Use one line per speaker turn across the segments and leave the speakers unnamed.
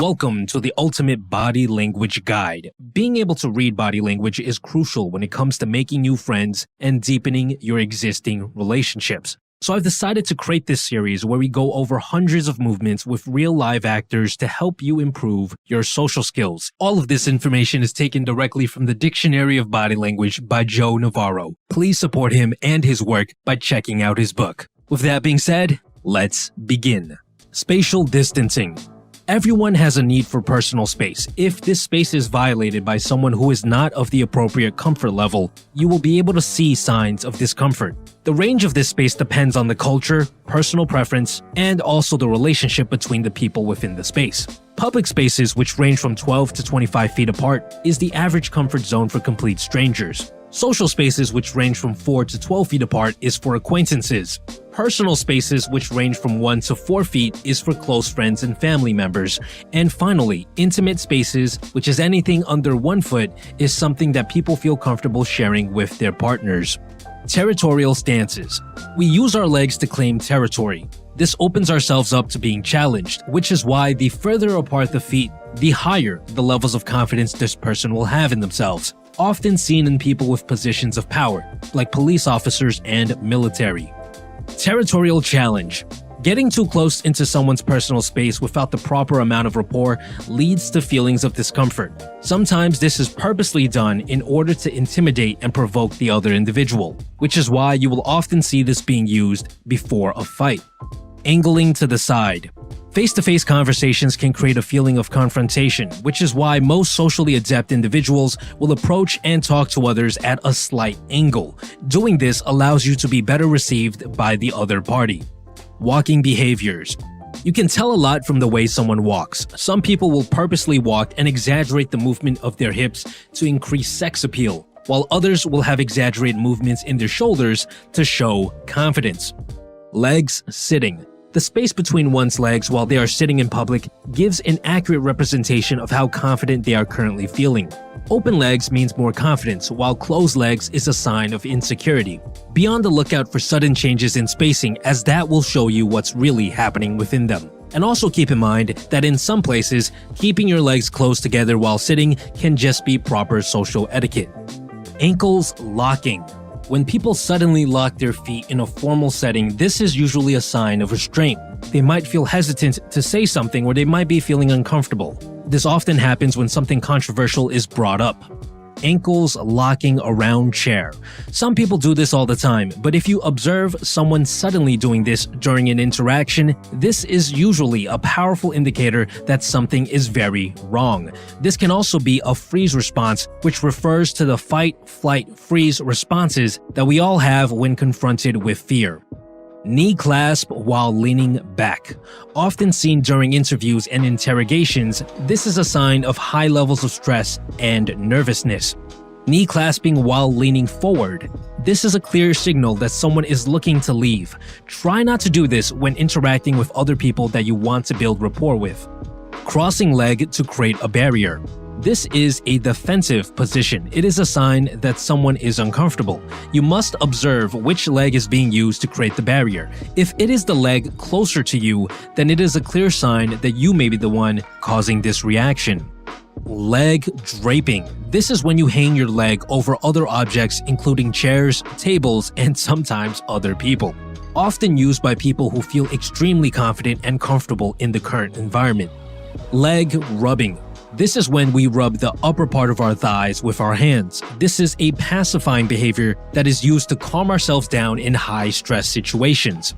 Welcome to the ultimate body language guide. Being able to read body language is crucial when it comes to making new friends and deepening your existing relationships. So I've decided to create this series where we go over hundreds of movements with real live actors to help you improve your social skills. All of this information is taken directly from the Dictionary of Body Language by Joe Navarro. Please support him and his work by checking out his book. With that being said, let's begin. Spatial distancing. Everyone has a need for personal space. If this space is violated by someone who is not of the appropriate comfort level, you will be able to see signs of discomfort. The range of this space depends on the culture, personal preference, and also the relationship between the people within the space. Public spaces, which range from 12 to 25 feet apart, is the average comfort zone for complete strangers. Social spaces, which range from 4 to 12 feet apart, is for acquaintances. Personal spaces, which range from 1 to 4 feet, is for close friends and family members. And finally, intimate spaces, which is anything under 1 foot, is something that people feel comfortable sharing with their partners. Territorial stances. We use our legs to claim territory. This opens ourselves up to being challenged, which is why the further apart the feet, the higher the levels of confidence this person will have in themselves. Often seen in people with positions of power, like police officers and military. Territorial challenge. Getting too close into someone's personal space without the proper amount of rapport leads to feelings of discomfort. Sometimes this is purposely done in order to intimidate and provoke the other individual, which is why you will often see this being used before a fight. Angling to the side. Face-to-face conversations can create a feeling of confrontation, which is why most socially adept individuals will approach and talk to others at a slight angle. Doing this allows you to be better received by the other party. Walking behaviors. You can tell a lot from the way someone walks. Some people will purposely walk and exaggerate the movement of their hips to increase sex appeal, while others will have exaggerated movements in their shoulders to show confidence. Legs sitting. The space between one's legs while they are sitting in public gives an accurate representation of how confident they are currently feeling. Open legs means more confidence, while closed legs is a sign of insecurity. Be on the lookout for sudden changes in spacing, as that will show you what's really happening within them. And also keep in mind that in some places, keeping your legs close together while sitting can just be proper social etiquette. Ankles locking. When people suddenly lock their feet in a formal setting, this is usually a sign of restraint. They might feel hesitant to say something, or they might be feeling uncomfortable. This often happens when something controversial is brought up. Ankles locking around chair. Some people do this all the time, but if you observe someone suddenly doing this during an interaction, this is usually a powerful indicator that something is very wrong. This can also be a freeze response, which refers to the fight, flight, freeze responses that we all have when confronted with fear. Knee clasp while leaning back. Often seen during interviews and interrogations, this is a sign of high levels of stress and nervousness. Knee clasping while leaning forward. This is a clear signal that someone is looking to leave. Try not to do this when interacting with other people that you want to build rapport with. Crossing leg to create a barrier. This is a defensive position. It is a sign that someone is uncomfortable. You must observe which leg is being used to create the barrier. If it is the leg closer to you, then it is a clear sign that you may be the one causing this reaction. Leg draping. This is when you hang your leg over other objects, including chairs, tables, and sometimes other people. Often used by people who feel extremely confident and comfortable in the current environment. Leg rubbing. This is when we rub the upper part of our thighs with our hands. This is a pacifying behavior that is used to calm ourselves down in high-stress situations.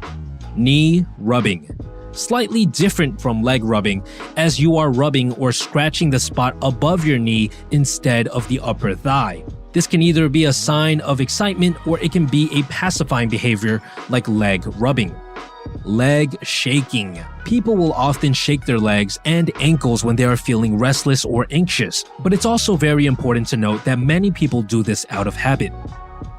Knee rubbing. Slightly different from leg rubbing, as you are rubbing or scratching the spot above your knee instead of the upper thigh. This can either be a sign of excitement or it can be a pacifying behavior like leg rubbing. Leg shaking. People will often shake their legs and ankles when they are feeling restless or anxious, but it's also very important to note that many people do this out of habit.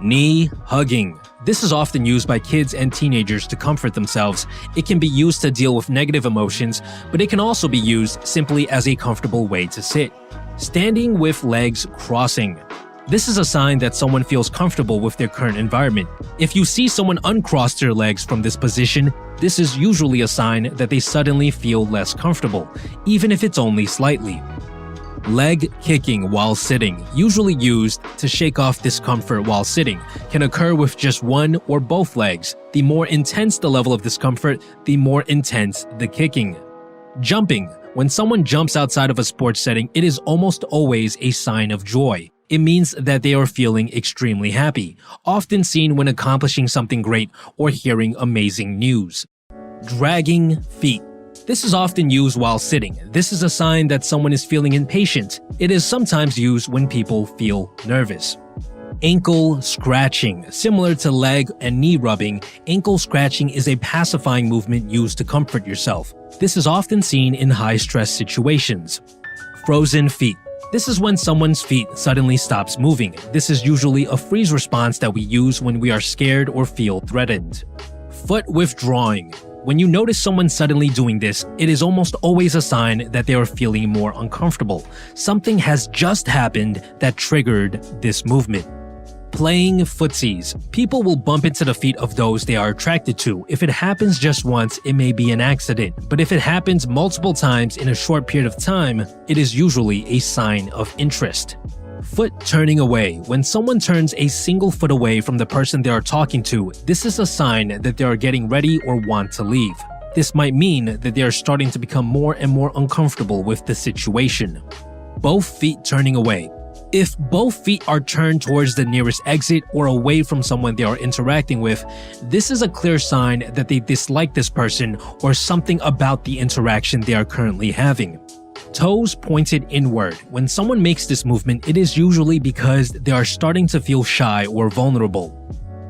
Knee hugging. This is often used by kids and teenagers to comfort themselves. It can be used to deal with negative emotions, but it can also be used simply as a comfortable way to sit. Standing with legs crossing. This is a sign that someone feels comfortable with their current environment. If you see someone uncross their legs from this position, this is usually a sign that they suddenly feel less comfortable, even if it's only slightly. Leg kicking while sitting, usually used to shake off discomfort while sitting, can occur with just one or both legs. The more intense the level of discomfort, the more intense the kicking. Jumping. When someone jumps outside of a sports setting, it is almost always a sign of joy. It means that they are feeling extremely happy, often seen when accomplishing something great or hearing amazing news. Dragging feet. This is often used while sitting. This is a sign that someone is feeling impatient. It is sometimes used when people feel nervous. Ankle scratching. Similar to leg and knee rubbing, ankle scratching is a pacifying movement used to comfort yourself. This is often seen in high-stress situations. Frozen feet. This is when someone's feet suddenly stops moving. This is usually a freeze response that we use when we are scared or feel threatened. Foot withdrawing. When you notice someone suddenly doing this, it is almost always a sign that they are feeling more uncomfortable. Something has just happened that triggered this movement. Playing footsies. People will bump into the feet of those they are attracted to. If it happens just once, it may be an accident. But if it happens multiple times in a short period of time, it is usually a sign of interest. Foot turning away. When someone turns a single foot away from the person they are talking to, this is a sign that they are getting ready or want to leave. This might mean that they are starting to become more and more uncomfortable with the situation. Both feet turning away. If both feet are turned towards the nearest exit or away from someone they are interacting with, this is a clear sign that they dislike this person or something about the interaction they are currently having. Toes pointed inward. When someone makes this movement, it is usually because they are starting to feel shy or vulnerable.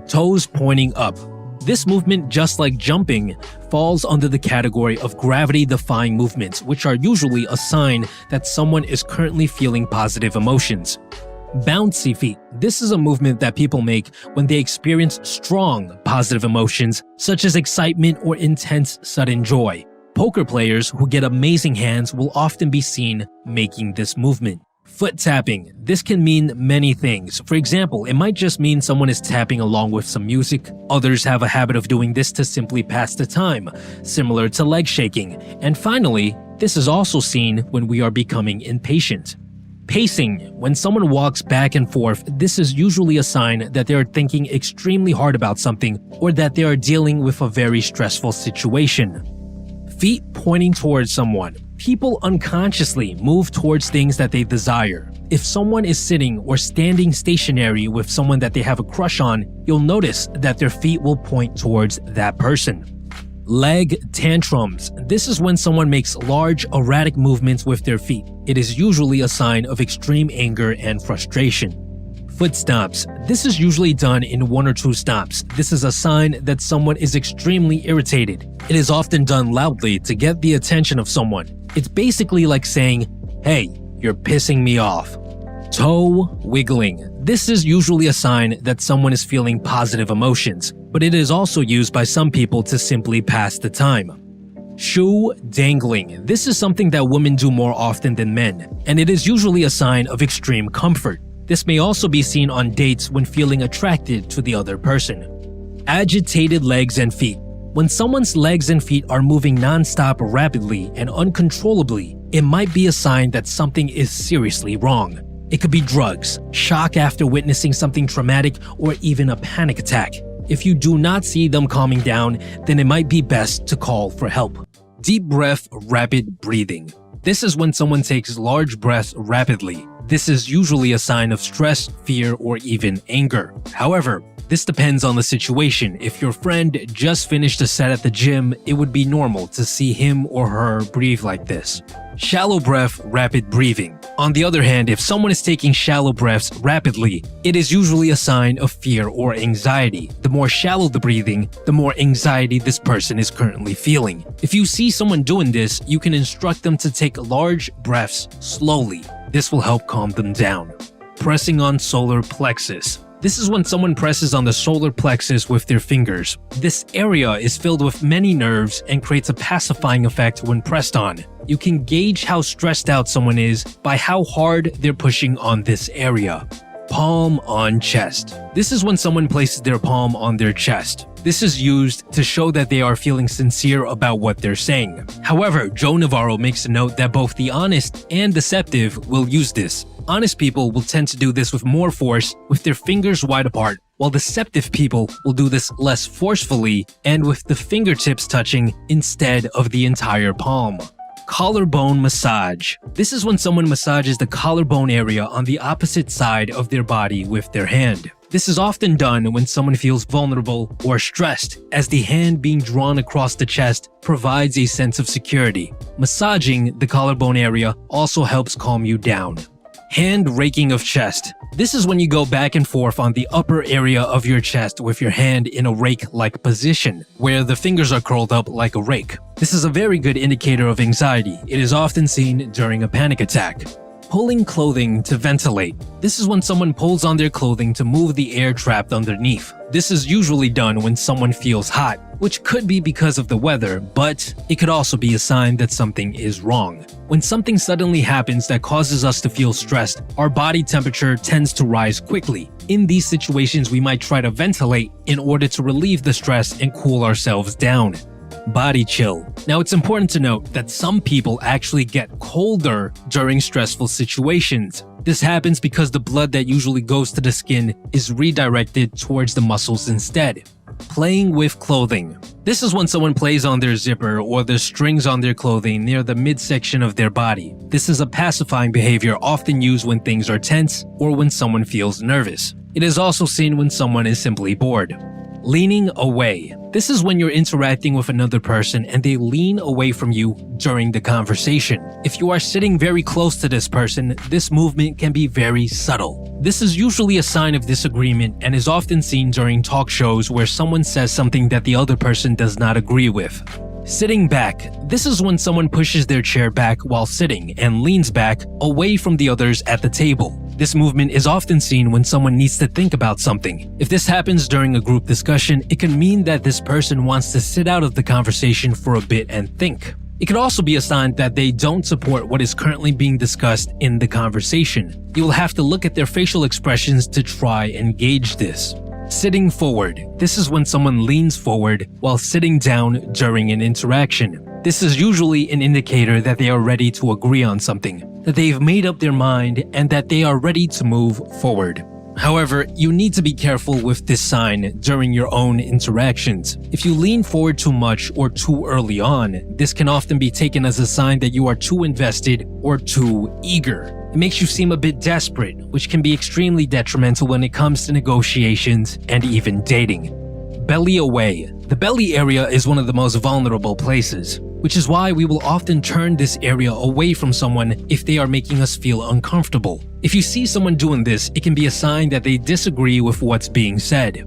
Toes pointing up. This movement, just like jumping, falls under the category of gravity-defying movements, which are usually a sign that someone is currently feeling positive emotions. Bouncy feet. This is a movement that people make when they experience strong positive emotions, such as excitement or intense sudden joy. Poker players who get amazing hands will often be seen making this movement. Foot tapping. This can mean many things. For example, it might just mean someone is tapping along with some music. Others have a habit of doing this to simply pass the time, similar to leg shaking. And finally, this is also seen when we are becoming impatient. Pacing. When someone walks back and forth, this is usually a sign that they are thinking extremely hard about something or that they are dealing with a very stressful situation. Feet pointing towards someone. People unconsciously move towards things that they desire. If someone is sitting or standing stationary with someone that they have a crush on, you'll notice that their feet will point towards that person. Leg tantrums. This is when someone makes large, erratic movements with their feet. It is usually a sign of extreme anger and frustration. Foot stomps. This is usually done in 1 or 2 stomps. This is a sign that someone is extremely irritated. It is often done loudly to get the attention of someone. It's basically like saying, "Hey, you're pissing me off." Toe wiggling. This is usually a sign that someone is feeling positive emotions, but it is also used by some people to simply pass the time. Shoe dangling. This is something that women do more often than men, and it is usually a sign of extreme comfort. This may also be seen on dates when feeling attracted to the other person. Agitated legs and feet. When someone's legs and feet are moving non-stop rapidly and uncontrollably, it might be a sign that something is seriously wrong. It could be drugs, shock after witnessing something traumatic, or even a panic attack. If you do not see them calming down, then it might be best to call for help. Deep breath, rapid breathing. This is when someone takes large breaths rapidly. This is usually a sign of stress, fear, or even anger. However, this depends on the situation. If your friend just finished a set at the gym, it would be normal to see him or her breathe like this. Shallow breath, rapid breathing. On the other hand, if someone is taking shallow breaths rapidly, it is usually a sign of fear or anxiety. The more shallow the breathing, the more anxiety this person is currently feeling. If you see someone doing this, you can instruct them to take large breaths slowly. This will help calm them down. Pressing on solar plexus. This is when someone presses on the solar plexus with their fingers. This area is filled with many nerves and creates a pacifying effect when pressed on. You can gauge how stressed out someone is by how hard they're pushing on this area. Palm on chest. This is when someone places their palm on their chest. This is used to show that they are feeling sincere about what they're saying. However, Joe Navarro makes a note that both the honest and deceptive will use this. Honest people will tend to do this with more force with their fingers wide apart, while deceptive people will do this less forcefully and with the fingertips touching instead of the entire palm. Collarbone massage. This is when someone massages the collarbone area on the opposite side of their body with their hand. This is often done when someone feels vulnerable or stressed, as the hand being drawn across the chest provides a sense of security. Massaging the collarbone area also helps calm you down. Hand raking of chest. This is when you go back and forth on the upper area of your chest with your hand in a rake-like position, where the fingers are curled up like a rake. This is a very good indicator of anxiety. It is often seen during a panic attack. Pulling clothing to ventilate. This is when someone pulls on their clothing to move the air trapped underneath. This is usually done when someone feels hot, which could be because of the weather, but it could also be a sign that something is wrong. When something suddenly happens that causes us to feel stressed, our body temperature tends to rise quickly. In these situations, we might try to ventilate in order to relieve the stress and cool ourselves down. Body chill. Now, it's important to note that some people actually get colder during stressful situations. This happens because the blood that usually goes to the skin is redirected towards the muscles instead. Playing with clothing. This is when someone plays on their zipper or the strings on their clothing near the midsection of their body. This is a pacifying behavior often used when things are tense or when someone feels nervous. It is also seen when someone is simply bored. Leaning away. This is when you're interacting with another person and they lean away from you during the conversation. If you are sitting very close to this person, this movement can be very subtle. This is usually a sign of disagreement and is often seen during talk shows where someone says something that the other person does not agree with. Sitting back. This is when someone pushes their chair back while sitting and leans back away from the others at the table. This movement is often seen when someone needs to think about something. If this happens during a group discussion, it can mean that this person wants to sit out of the conversation for a bit and think. It could also be a sign that they don't support what is currently being discussed in the conversation. You will have to look at their facial expressions to try and gauge this. Sitting forward. This is when someone leans forward while sitting down during an interaction. This is usually an indicator that they are ready to agree on something, that they've made up their mind, and that they are ready to move forward. However, you need to be careful with this sign during your own interactions. If you lean forward too much or too early on, this can often be taken as a sign that you are too invested or too eager. It makes you seem a bit desperate, which can be extremely detrimental when it comes to negotiations and even dating. Belly away. The belly area is one of the most vulnerable places, which is why we will often turn this area away from someone if they are making us feel uncomfortable. If you see someone doing this, it can be a sign that they disagree with what's being said.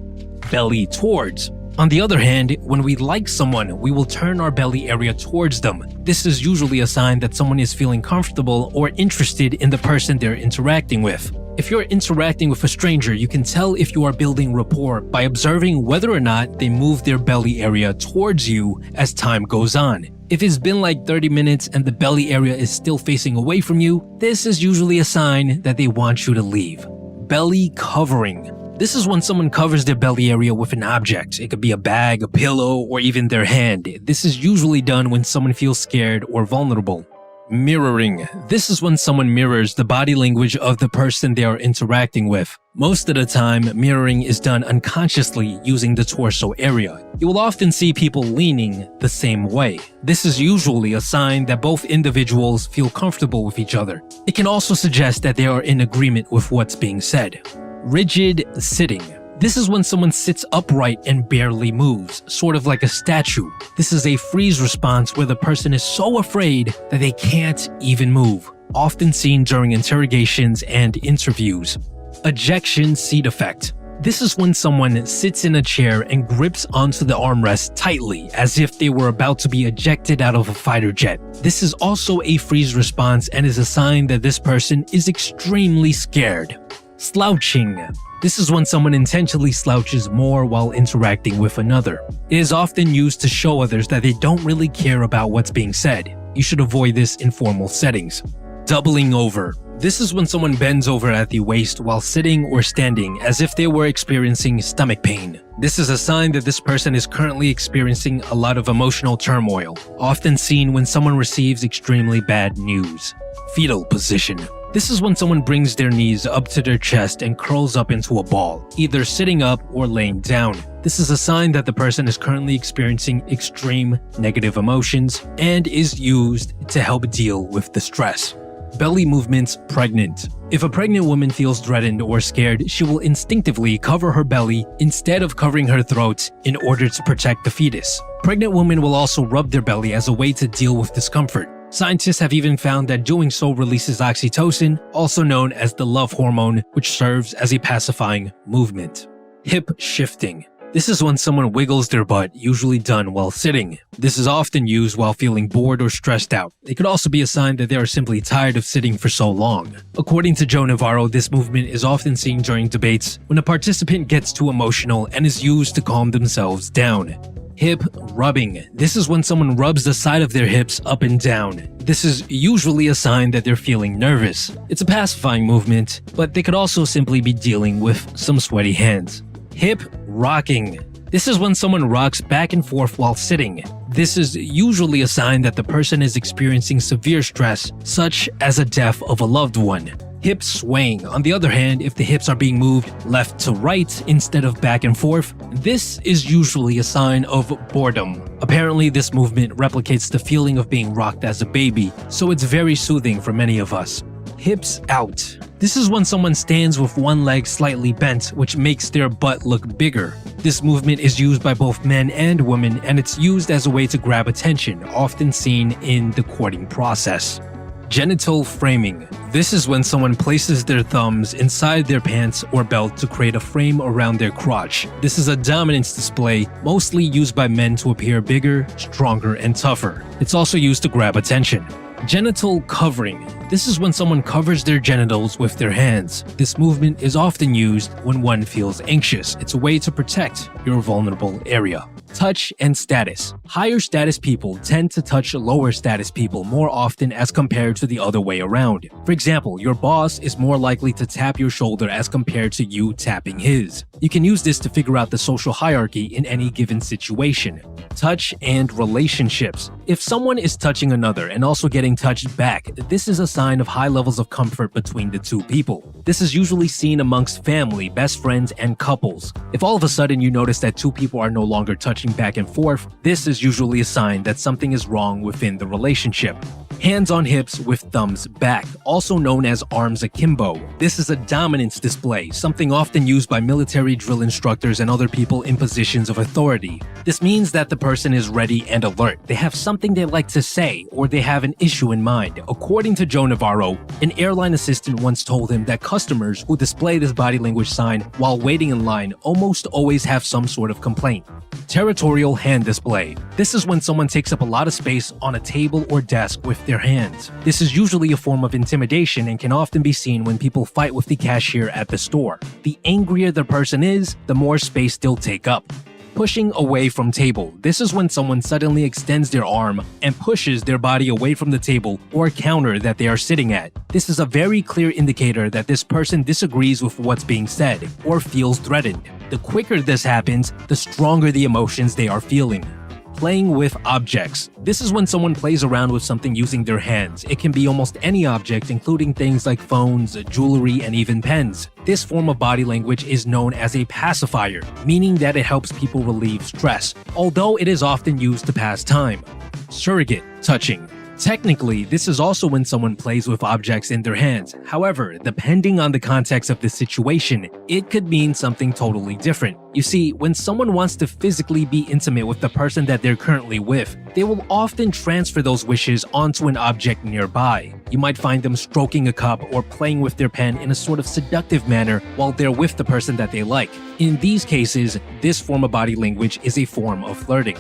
Belly towards. On the other hand, when we like someone, we will turn our belly area towards them. This is usually a sign that someone is feeling comfortable or interested in the person they're interacting with. If you're interacting with a stranger, you can tell if you are building rapport by observing whether or not they move their belly area towards you as time goes on. If it's been like 30 minutes and the belly area is still facing away from you, this is usually a sign that they want you to leave. Belly covering. This is when someone covers their belly area with an object. It could be a bag, a pillow, or even their hand. This is usually done when someone feels scared or vulnerable. Mirroring. This is when someone mirrors the body language of the person they are interacting with. Most of the time, mirroring is done unconsciously using the torso area. You will often see people leaning the same way. This is usually a sign that both individuals feel comfortable with each other. It can also suggest that they are in agreement with what's being said. Rigid sitting. This is when someone sits upright and barely moves, sort of like a statue. This is a freeze response where the person is so afraid that they can't even move, often seen during interrogations and interviews. Ejection seat effect. This is when someone sits in a chair and grips onto the armrest tightly, as if they were about to be ejected out of a fighter jet. This is also a freeze response and is a sign that this person is extremely scared. Slouching. This is when someone intentionally slouches more while interacting with another. It is often used to show others that they don't really care about what's being said. You should avoid this in formal settings. Doubling over. This is when someone bends over at the waist while sitting or standing as if they were experiencing stomach pain. This is a sign that this person is currently experiencing a lot of emotional turmoil, often seen when someone receives extremely bad news. Fetal position. This is when someone brings their knees up to their chest and curls up into a ball, either sitting up or laying down. This is a sign that the person is currently experiencing extreme negative emotions and is used to help deal with the stress. Belly movements pregnant. If a pregnant woman feels threatened or scared, she will instinctively cover her belly instead of covering her throat in order to protect the fetus. Pregnant women will also rub their belly as a way to deal with discomfort. Scientists have even found that doing so releases oxytocin, also known as the love hormone, which serves as a pacifying movement. Hip shifting. This is when someone wiggles their butt, usually done while sitting. This is often used while feeling bored or stressed out. It could also be a sign that they are simply tired of sitting for so long. According to Joe Navarro, this movement is often seen during debates when a participant gets too emotional and is used to calm themselves down. Hip rubbing. This is when someone rubs the side of their hips up and down. This is usually a sign that they're feeling nervous. It's a pacifying movement, but they could also simply be dealing with some sweaty hands. Hip rocking. This is when someone rocks back and forth while sitting. This is usually a sign that the person is experiencing severe stress, such as a death of a loved one. Hip swaying. On the other hand, if the hips are being moved left to right instead of back and forth, this is usually a sign of boredom. Apparently, this movement replicates the feeling of being rocked as a baby, so it's very soothing for many of us. Hips out. This is when someone stands with one leg slightly bent, which makes their butt look bigger. This movement is used by both men and women, and it's used as a way to grab attention, often seen in the courting process. Genital framing. This is when someone places their thumbs inside their pants or belt to create a frame around their crotch. This is a dominance display, mostly used by men to appear bigger, stronger, and tougher. It's also used to grab attention. Genital covering. This is when someone covers their genitals with their hands. This movement is often used when one feels anxious. It's a way to protect your vulnerable area. Touch and status. Higher status people tend to touch lower status people more often as compared to the other way around. For example, your boss is more likely to tap your shoulder as compared to you tapping his. You can use this to figure out the social hierarchy in any given situation. Touch and relationships. If someone is touching another and also getting touched back, this is a sign of high levels of comfort between the two people. This is usually seen amongst family, best friends, and couples. If all of a sudden you notice that two people are no longer touching back and forth, this is usually a sign that something is wrong within the relationship. Hands on hips with thumbs back, also known as arms akimbo. This is a dominance display, something often used by military drill instructors and other people in positions of authority. This means that the person is ready and alert. They have something they like to say, or they have an issue in mind. According to Joe Navarro, an airline assistant once told him that customers who display this body language sign while waiting in line almost always have some sort of complaint. Territorial hand display. This is when someone takes up a lot of space on a table or desk with their hands. This is usually a form of intimidation and can often be seen when people fight with the cashier at the store. The angrier the person is, the more space they'll take up. Pushing away from table. This is when someone suddenly extends their arm and pushes their body away from the table or counter that they are sitting at. This is a very clear indicator that this person disagrees with what's being said or feels threatened. The quicker this happens, the stronger the emotions they are feeling. Playing with objects. This is when someone plays around with something using their hands. It can be almost any object, including things like phones, jewelry, and even pens. This form of body language is known as a pacifier, meaning that it helps people relieve stress, although it is often used to pass time. Surrogate touching. Technically, this is also when someone plays with objects in their hands. However, depending on the context of the situation, it could mean something totally different. You see, when someone wants to physically be intimate with the person that they're currently with, they will often transfer those wishes onto an object nearby. You might find them stroking a cup or playing with their pen in a sort of seductive manner while they're with the person that they like. In these cases, this form of body language is a form of flirting.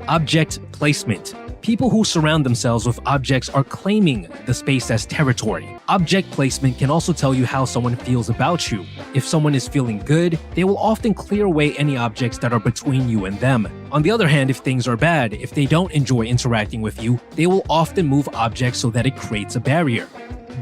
Object placement. People who surround themselves with objects are claiming the space as territory. Object placement can also tell you how someone feels about you. If someone is feeling good, they will often clear away any objects that are between you and them. On the other hand, if things are bad, if they don't enjoy interacting with you, they will often move objects so that it creates a barrier.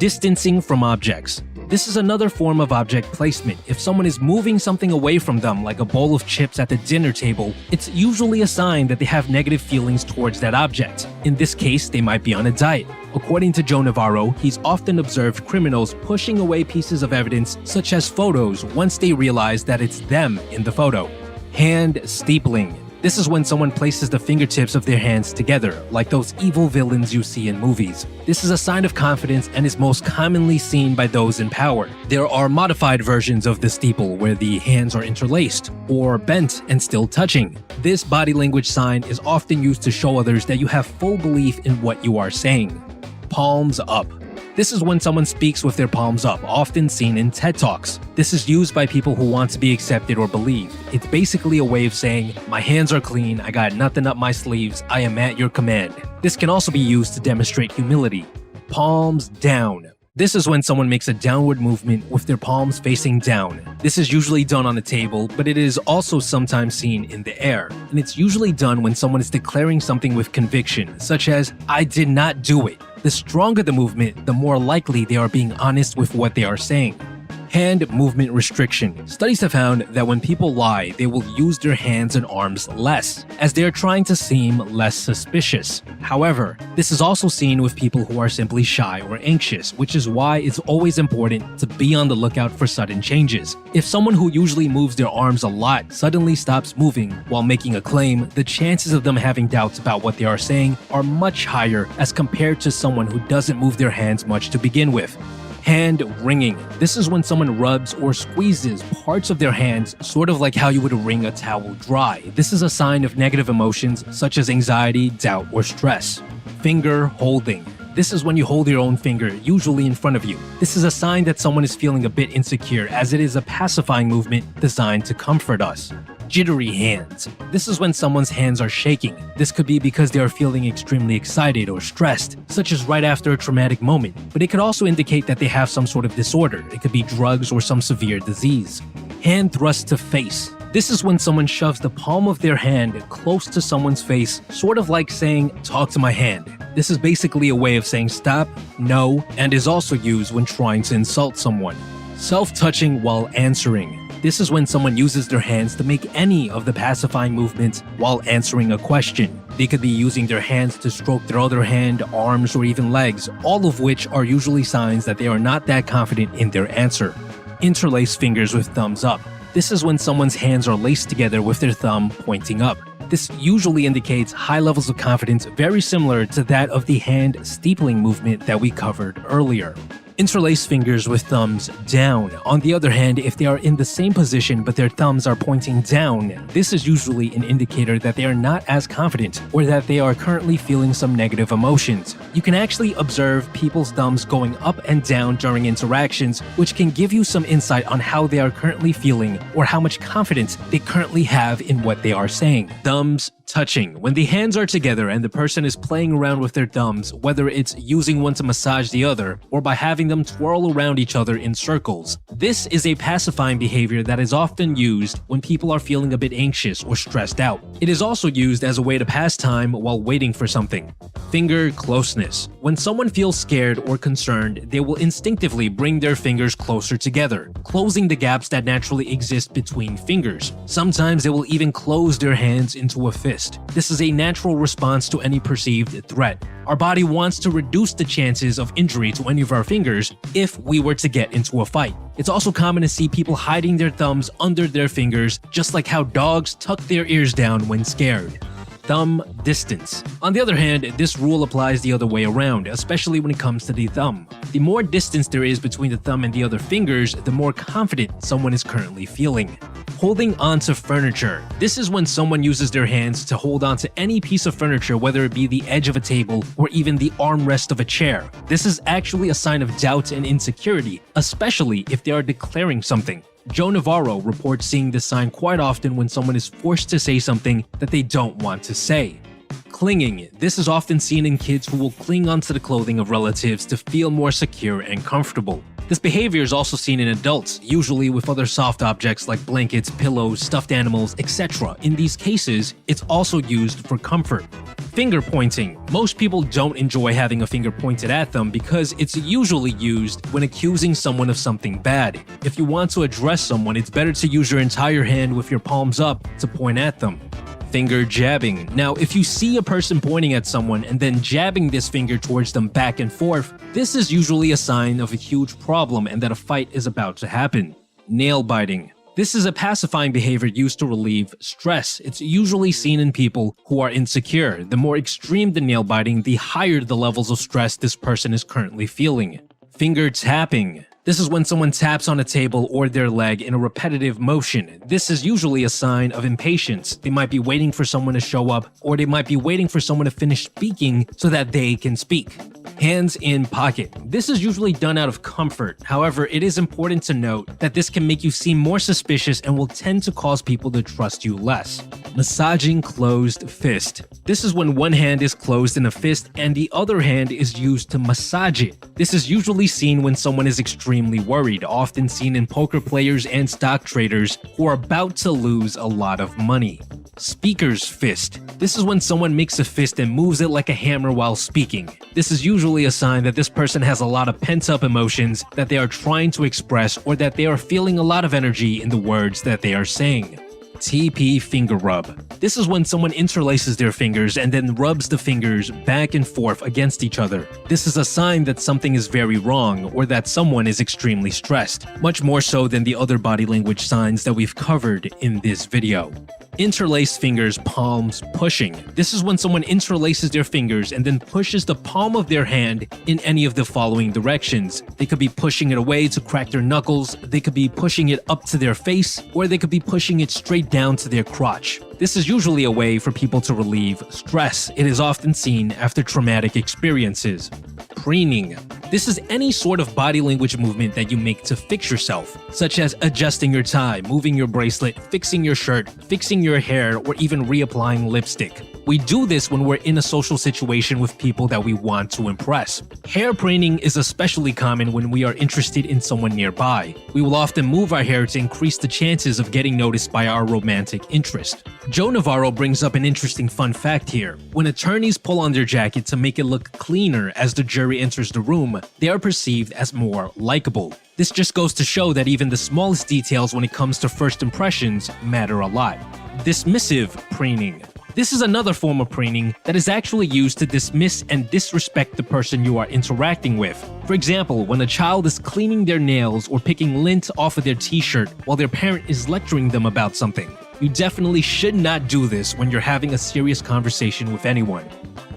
Distancing from objects. This is another form of object placement. If someone is moving something away from them, like a bowl of chips at the dinner table, it's usually a sign that they have negative feelings towards that object. In this case, they might be on a diet. According to Joe Navarro, he's often observed criminals pushing away pieces of evidence, such as photos, once they realize that it's them in the photo. Hand steepling. This is when someone places the fingertips of their hands together, like those evil villains you see in movies. This is a sign of confidence and is most commonly seen by those in power. There are modified versions of the steeple where the hands are interlaced, or bent and still touching. This body language sign is often used to show others that you have full belief in what you are saying. Palms up. This is when someone speaks with their palms up, often seen in TED Talks. This is used by people who want to be accepted or believed. It's basically a way of saying, my hands are clean, I got nothing up my sleeves, I am at your command. This can also be used to demonstrate humility. Palms down. This is when someone makes a downward movement with their palms facing down. This is usually done on a table, but it is also sometimes seen in the air. And it's usually done when someone is declaring something with conviction, such as, I did not do it. The stronger the movement, the more likely they are being honest with what they are saying. Hand movement restriction. Studies have found that when people lie, they will use their hands and arms less, as they are trying to seem less suspicious. However, this is also seen with people who are simply shy or anxious, which is why it's always important to be on the lookout for sudden changes. If someone who usually moves their arms a lot suddenly stops moving while making a claim, the chances of them having doubts about what they are saying are much higher as compared to someone who doesn't move their hands much to begin with. Hand wringing. This is when someone rubs or squeezes parts of their hands, sort of like how you would wring a towel dry. This is a sign of negative emotions such as anxiety, doubt, or stress. Finger holding. This is when you hold your own finger, usually in front of you. This is a sign that someone is feeling a bit insecure, as it is a pacifying movement designed to comfort us. Jittery hands. This is when someone's hands are shaking. This could be because they are feeling extremely excited or stressed, such as right after a traumatic moment, but it could also indicate that they have some sort of disorder. It could be drugs or some severe disease. Hand thrust to face. This is when someone shoves the palm of their hand close to someone's face, sort of like saying, talk to my hand. This is basically a way of saying stop, no, and is also used when trying to insult someone. Self-touching while answering. This is when someone uses their hands to make any of the pacifying movements while answering a question. They could be using their hands to stroke their other hand, arms, or even legs, all of which are usually signs that they are not that confident in their answer. Interlace fingers with thumbs up. This is when someone's hands are laced together with their thumb pointing up. This usually indicates high levels of confidence, very similar to that of the hand steepling movement that we covered earlier. Interlace fingers with thumbs down. On the other hand, if they are in the same position but their thumbs are pointing down, this is usually an indicator that they are not as confident or that they are currently feeling some negative emotions. You can actually observe people's thumbs going up and down during interactions, which can give you some insight on how they are currently feeling or how much confidence they currently have in what they are saying. Thumbs touching. When the hands are together and the person is playing around with their thumbs, whether it's using one to massage the other or by having them twirl around each other in circles. This is a pacifying behavior that is often used when people are feeling a bit anxious or stressed out. It is also used as a way to pass time while waiting for something. Finger closeness. When someone feels scared or concerned, they will instinctively bring their fingers closer together, closing the gaps that naturally exist between fingers. Sometimes they will even close their hands into a fist. This is a natural response to any perceived threat. Our body wants to reduce the chances of injury to any of our fingers if we were to get into a fight. It's also common to see people hiding their thumbs under their fingers, just like how dogs tuck their ears down when scared. Thumb distance. On the other hand, this rule applies the other way around, especially when it comes to the thumb. The more distance there is between the thumb and the other fingers, the more confident someone is currently feeling. Holding onto furniture. This is when someone uses their hands to hold onto any piece of furniture, whether it be the edge of a table or even the armrest of a chair. This is actually a sign of doubt and insecurity, especially if they are declaring something. Joe Navarro reports seeing this sign quite often when someone is forced to say something that they don't want to say. Clinging. This is often seen in kids who will cling onto the clothing of relatives to feel more secure and comfortable. This behavior is also seen in adults, usually with other soft objects like blankets, pillows, stuffed animals, etc. In these cases, it's also used for comfort. Finger pointing. Most people don't enjoy having a finger pointed at them because it's usually used when accusing someone of something bad. If you want to address someone, it's better to use your entire hand with your palms up to point at them. Finger jabbing. Now, if you see a person pointing at someone and then jabbing this finger towards them back and forth, this is usually a sign of a huge problem and that a fight is about to happen. Nail biting. This is a pacifying behavior used to relieve stress. It's usually seen in people who are insecure. The more extreme the nail biting, the higher the levels of stress this person is currently feeling. Finger tapping. This is when someone taps on a table or their leg in a repetitive motion. This is usually a sign of impatience. They might be waiting for someone to show up, or they might be waiting for someone to finish speaking so that they can speak. Hands in pocket. This is usually done out of comfort. However, it is important to note that this can make you seem more suspicious and will tend to cause people to trust you less. Massaging closed fist. This is when one hand is closed in a fist and the other hand is used to massage it. This is usually seen when someone is extremely worried, often seen in poker players and stock traders who are about to lose a lot of money. Speaker's fist. This is when someone makes a fist and moves it like a hammer while speaking. This is usually a sign that this person has a lot of pent-up emotions that they are trying to express or that they are feeling a lot of energy in the words that they are saying. TP finger rub. This is when someone interlaces their fingers and then rubs the fingers back and forth against each other. This is a sign that something is very wrong or that someone is extremely stressed, much more so than the other body language signs that we've covered in this video. Interlaced fingers, palms, pushing. This is when someone interlaces their fingers and then pushes the palm of their hand in any of the following directions. They could be pushing it away to crack their knuckles, they could be pushing it up to their face, or they could be pushing it straight down to their crotch. This is usually a way for people to relieve stress. It is often seen after traumatic experiences. Preening. This is any sort of body language movement that you make to fix yourself, such as adjusting your tie, moving your bracelet, fixing your shirt, fixing your hair, or even reapplying lipstick. We do this when we're in a social situation with people that we want to impress. Hair preening is especially common when we are interested in someone nearby. We will often move our hair to increase the chances of getting noticed by our romantic interest. Joe Navarro brings up an interesting fun fact here. When attorneys pull on their jacket to make it look cleaner as the jury enters the room, they are perceived as more likable. This just goes to show that even the smallest details when it comes to first impressions matter a lot. Dismissive preening. This is another form of preening that is actually used to dismiss and disrespect the person you are interacting with. For example, when a child is cleaning their nails or picking lint off of their t-shirt while their parent is lecturing them about something. You definitely should not do this when you're having a serious conversation with anyone.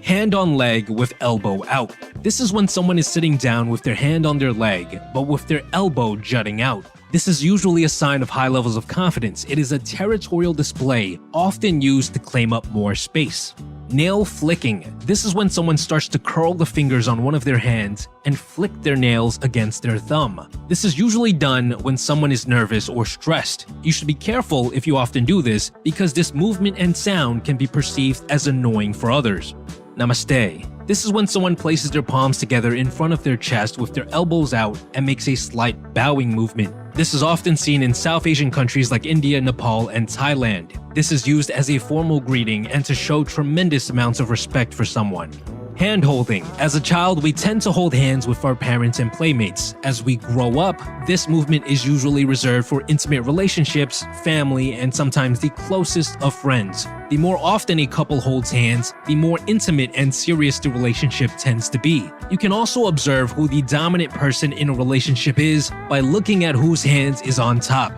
Hand on leg with elbow out. This is when someone is sitting down with their hand on their leg, but with their elbow jutting out. This is usually a sign of high levels of confidence. It is a territorial display, often used to claim up more space. Nail flicking. This is when someone starts to curl the fingers on one of their hands and flick their nails against their thumb. This is usually done when someone is nervous or stressed. You should be careful if you often do this because this movement and sound can be perceived as annoying for others. Namaste. This is when someone places their palms together in front of their chest with their elbows out and makes a slight bowing movement. This is often seen in South Asian countries like India, Nepal, and Thailand. This is used as a formal greeting and to show tremendous amounts of respect for someone. Hand-holding. As a child, we tend to hold hands with our parents and playmates. As we grow up, this movement is usually reserved for intimate relationships, family, and sometimes the closest of friends. The more often a couple holds hands, the more intimate and serious the relationship tends to be. You can also observe who the dominant person in a relationship is by looking at whose hands is on top.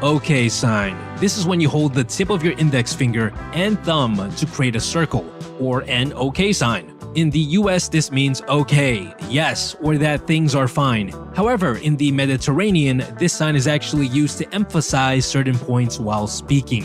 OK sign. This is when you hold the tip of your index finger and thumb to create a circle, or an OK sign. In the US, this means okay, yes, or that things are fine. However, in the Mediterranean, this sign is actually used to emphasize certain points while speaking.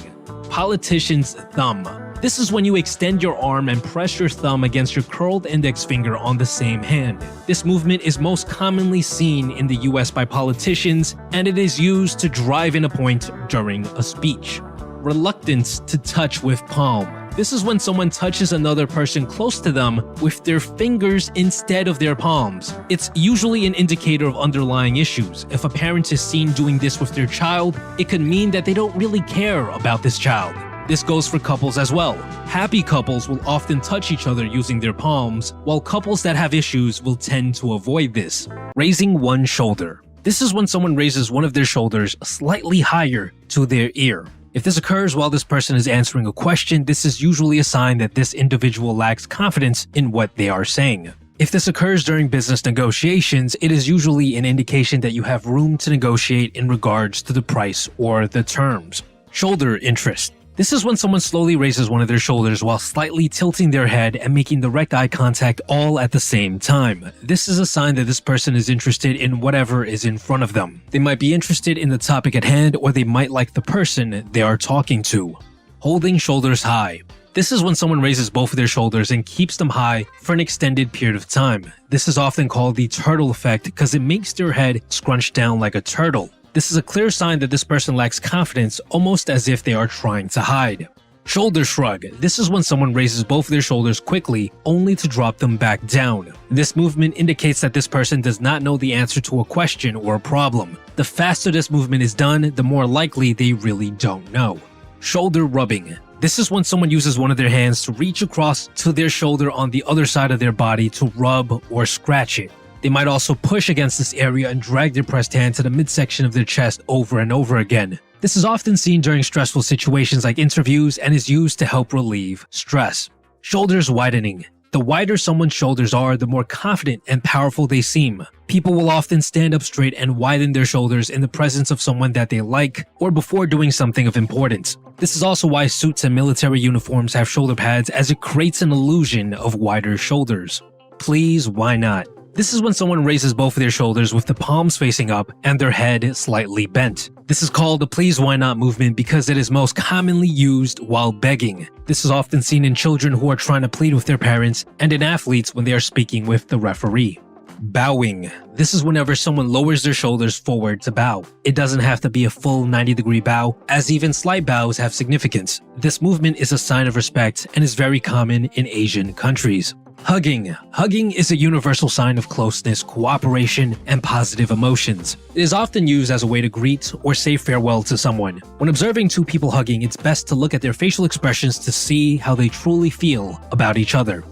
Politician's thumb. This is when you extend your arm and press your thumb against your curled index finger on the same hand. This movement is most commonly seen in the US by politicians, and it is used to drive in a point during a speech. Reluctance to touch with palm. This is when someone touches another person close to them with their fingers instead of their palms. It's usually an indicator of underlying issues. If a parent is seen doing this with their child, it could mean that they don't really care about this child. This goes for couples as well. Happy couples will often touch each other using their palms, while couples that have issues will tend to avoid this. Raising one shoulder. This is when someone raises one of their shoulders slightly higher to their ear. If this occurs while this person is answering a question, this is usually a sign that this individual lacks confidence in what they are saying. If this occurs during business negotiations, it is usually an indication that you have room to negotiate in regards to the price or the terms. Shoulder interest. This is when someone slowly raises one of their shoulders while slightly tilting their head and making direct eye contact all at the same time. This is a sign that this person is interested in whatever is in front of them. They might be interested in the topic at hand, or they might like the person they are talking to. Holding shoulders high. This is when someone raises both of their shoulders and keeps them high for an extended period of time. This is often called the turtle effect because it makes their head scrunch down like a turtle. This is a clear sign that this person lacks confidence, almost as if they are trying to hide. Shoulder shrug. This is when someone raises both of their shoulders quickly, only to drop them back down. This movement indicates that this person does not know the answer to a question or a problem. The faster this movement is done, the more likely they really don't know. Shoulder rubbing. This is when someone uses one of their hands to reach across to their shoulder on the other side of their body to rub or scratch it. They might also push against this area and drag their pressed hand to the midsection of their chest over and over again. This is often seen during stressful situations like interviews and is used to help relieve stress. Shoulders widening. The wider someone's shoulders are, the more confident and powerful they seem. People will often stand up straight and widen their shoulders in the presence of someone that they like or before doing something of importance. This is also why suits and military uniforms have shoulder pads, as it creates an illusion of wider shoulders. Please, why not? This is when someone raises both of their shoulders with the palms facing up and their head slightly bent. This is called the please why not movement because it is most commonly used while begging. This is often seen in children who are trying to plead with their parents and in athletes when they are speaking with the referee. Bowing. This is whenever someone lowers their shoulders forward to bow. It doesn't have to be a full 90-degree bow, as even slight bows have significance. This movement is a sign of respect and is very common in Asian countries. Hugging. Hugging is a universal sign of closeness, cooperation, and positive emotions. It is often used as a way to greet or say farewell to someone. When observing two people hugging, it's best to look at their facial expressions to see how they truly feel about each other.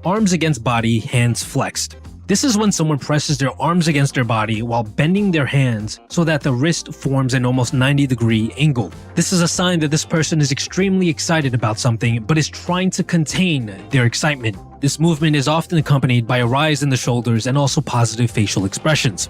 Arms against body, hands flexed. This is when someone presses their arms against their body while bending their hands so that the wrist forms an almost 90-degree angle. This is a sign that this person is extremely excited about something but is trying to contain their excitement. This movement is often accompanied by a rise in the shoulders and also positive facial expressions.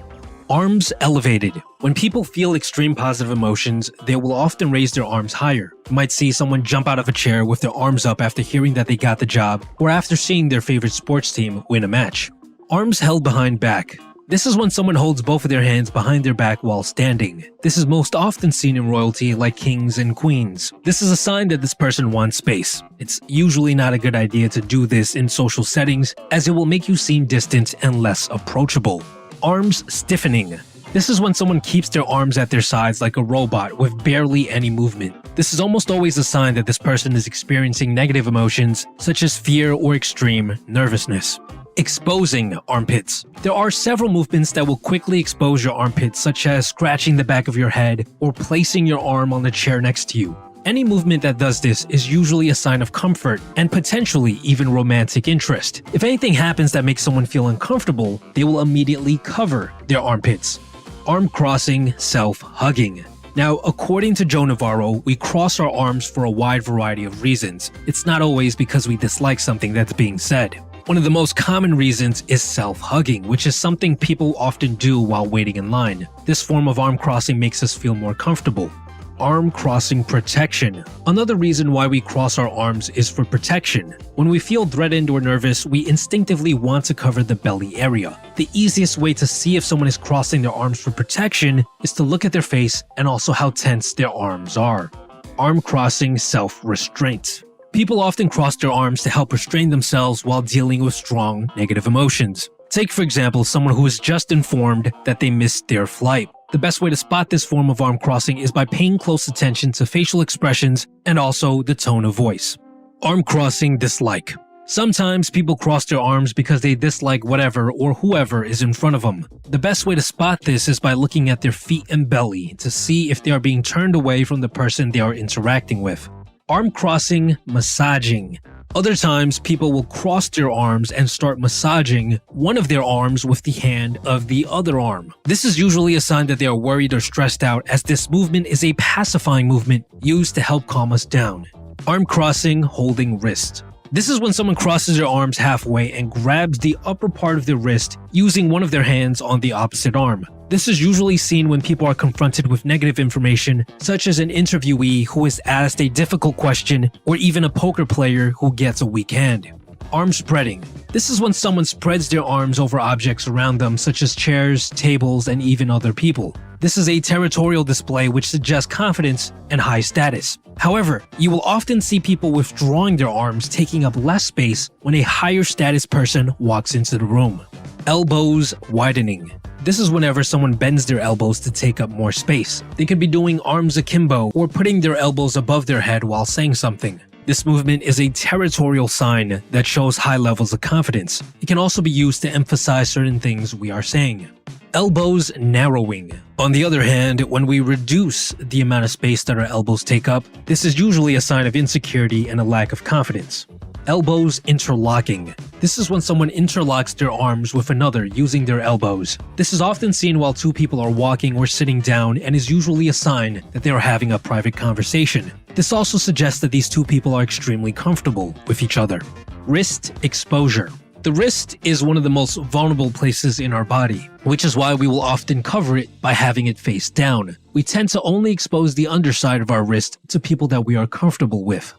Arms elevated. When people feel extreme positive emotions, they will often raise their arms higher. You might see someone jump out of a chair with their arms up after hearing that they got the job or after seeing their favorite sports team win a match. Arms held behind back. This is when someone holds both of their hands behind their back while standing. This is most often seen in royalty like kings and queens. This is a sign that this person wants space. It's usually not a good idea to do this in social settings, as it will make you seem distant and less approachable. Arms stiffening. This is when someone keeps their arms at their sides like a robot with barely any movement. This is almost always a sign that this person is experiencing negative emotions such as fear or extreme nervousness. Exposing armpits. There are several movements that will quickly expose your armpits, such as scratching the back of your head or placing your arm on the chair next to you. Any movement that does this is usually a sign of comfort and potentially even romantic interest. If anything happens that makes someone feel uncomfortable, they will immediately cover their armpits. Arm crossing, self-hugging. Now, according to Joe Navarro, we cross our arms for a wide variety of reasons. It's not always because we dislike something that's being said. One of the most common reasons is self-hugging, which is something people often do while waiting in line. This form of arm crossing makes us feel more comfortable. Arm crossing protection. Another reason why we cross our arms is for protection. When we feel threatened or nervous, we instinctively want to cover the belly area. The easiest way to see if someone is crossing their arms for protection is to look at their face and also how tense their arms are. Arm crossing self-restraint. People often cross their arms to help restrain themselves while dealing with strong negative emotions. Take, for example, someone who is just informed that they missed their flight. The best way to spot this form of arm crossing is by paying close attention to facial expressions and also the tone of voice. Arm crossing dislike. Sometimes people cross their arms because they dislike whatever or whoever is in front of them. The best way to spot this is by looking at their feet and belly to see if they are being turned away from the person they are interacting with. Arm crossing, massaging. Other times, people will cross their arms and start massaging one of their arms with the hand of the other arm. This is usually a sign that they are worried or stressed out, as this movement is a pacifying movement used to help calm us down. Arm crossing, holding wrist. This is when someone crosses their arms halfway and grabs the upper part of their wrist using one of their hands on the opposite arm. This is usually seen when people are confronted with negative information, such as an interviewee who is asked a difficult question, or even a poker player who gets a weak hand. Arm spreading. This is when someone spreads their arms over objects around them, such as chairs, tables, and even other people. This is a territorial display which suggests confidence and high status. However, you will often see people withdrawing their arms, taking up less space when a higher status person walks into the room. Elbows widening. This is whenever someone bends their elbows to take up more space. They could be doing arms akimbo or putting their elbows above their head while saying something. This movement is a territorial sign that shows high levels of confidence. It can also be used to emphasize certain things we are saying. Elbows narrowing. On the other hand, when we reduce the amount of space that our elbows take up, this is usually a sign of insecurity and a lack of confidence. Elbows interlocking. This is when someone interlocks their arms with another using their elbows. This is often seen while two people are walking or sitting down and is usually a sign that they are having a private conversation. This also suggests that these two people are extremely comfortable with each other. Wrist exposure. The wrist is one of the most vulnerable places in our body, which is why we will often cover it by having it face down. We tend to only expose the underside of our wrist to people that we are comfortable with.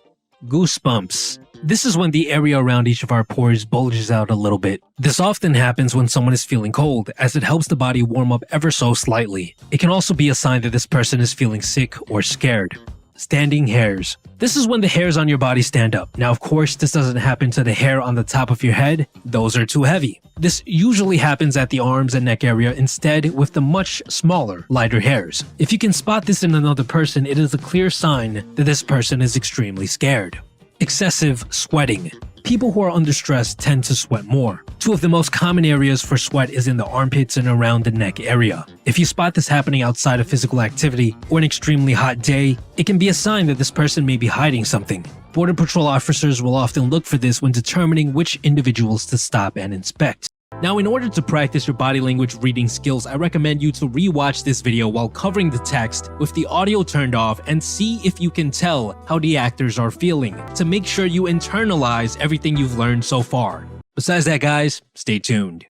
Goosebumps. This is when the area around each of our pores bulges out a little bit. This often happens when someone is feeling cold, as it helps the body warm up ever so slightly. It can also be a sign that this person is feeling sick or scared. Standing hairs. This is when the hairs on your body stand up. Now, of course, this doesn't happen to the hair on the top of your head. Those are too heavy. This usually happens at the arms and neck area instead, with the much smaller, lighter hairs. If you can spot this in another person, it is a clear sign that this person is extremely scared. Excessive sweating. People who are under stress tend to sweat more. Two of the most common areas for sweat is in the armpits and around the neck area. If you spot this happening outside of physical activity or an extremely hot day, it can be a sign that this person may be hiding something. Border Patrol officers will often look for this when determining which individuals to stop and inspect. Now, in order to practice your body language reading skills, I recommend you to re-watch this video while covering the text with the audio turned off and see if you can tell how the actors are feeling to make sure you internalize everything you've learned so far. Besides that, guys, stay tuned.